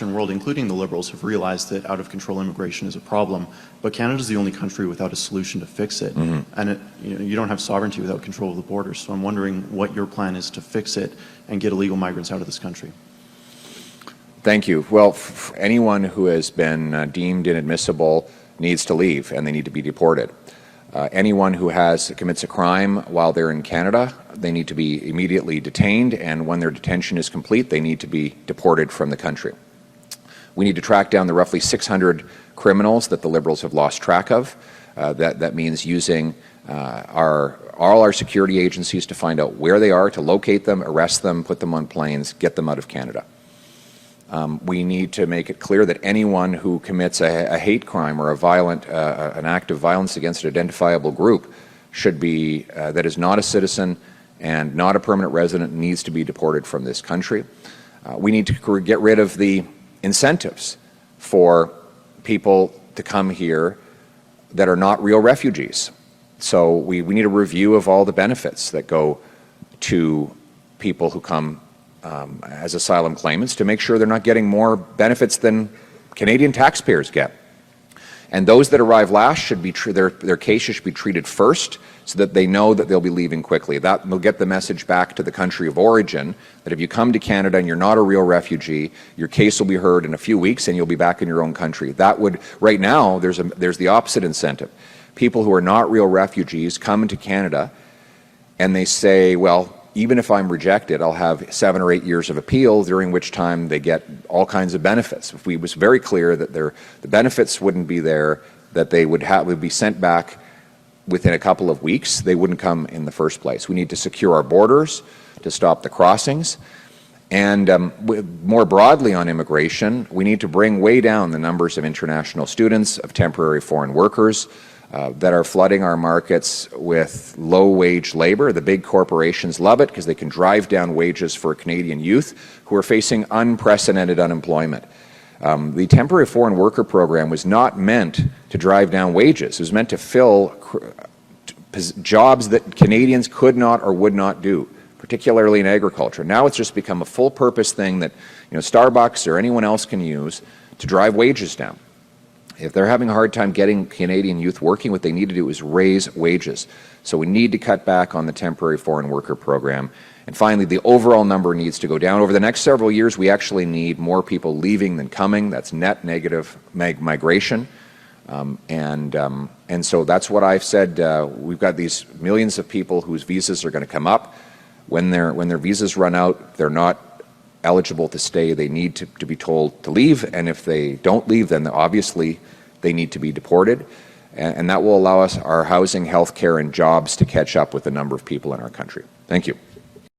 world, including the Liberals, have realized that out-of-control immigration is a problem, but Canada is the only country without a solution to fix it. And you don't have sovereignty without control of the borders. So I'm wondering what your plan is to fix it and get illegal migrants out of this country. Thank you. Well, anyone who has been deemed inadmissible needs to leave, and they need to be deported. Anyone who commits a crime while they're in Canada, they need to be immediately detained, and when their detention is complete, they need to be deported from the country. We need to track down the roughly 600 criminals that the Liberals have lost track of. That means using all our security agencies to find out where they are, to locate them, arrest them, put them on planes, get them out of Canada. We need to make it clear that anyone who commits a hate crime or an act of violence against an identifiable group should be, that is not a citizen and not a permanent resident, needs to be deported from this country. We need to get rid of the incentives for people to come here that are not real refugees. So we need a review of all the benefits that go to people who come as asylum claimants to make sure they're not getting more benefits than Canadian taxpayers get. And those that arrive last should be their cases should be treated first, so that they know that they'll be leaving quickly. That will get the message back to the country of origin that if you come to Canada and you're not a real refugee, your case will be heard in a few weeks and you'll be back in your own country. That would, right now, there's the opposite incentive. People who are not real refugees come into Canada and they say, well, even if I'm rejected, I'll have 7 or 8 years of appeal, during which time they get all kinds of benefits. If it was very clear that the benefits wouldn't be there, that they would be sent back within a couple of weeks, they wouldn't come in the first place. We need to secure our borders to stop the crossings. And more broadly on immigration, we need to bring way down the numbers of international students, of temporary foreign workers, that are flooding our markets with low-wage labor. The big corporations love it because they can drive down wages for Canadian youth who are facing unprecedented unemployment. The temporary foreign worker program was not meant to drive down wages. It was meant to fill jobs that Canadians could not or would not do, particularly in agriculture. Now it's just become a full-purpose thing that Starbucks or anyone else can use to drive wages down. If they're having a hard time getting Canadian youth working, what they need to do is raise wages. So we need to cut back on the temporary foreign worker program. And finally, the overall number needs to go down. Over the next several years, we actually need more people leaving than coming. That's net negative migration. And so that's what I've said. We've got these millions of people whose visas are going to come up. When their visas run out, they're not eligible to stay. They need to be told to leave, and if they don't leave, then obviously they need to be deported, and that will allow us our housing, health care, and jobs to catch up with the number of people in our country. Thank you.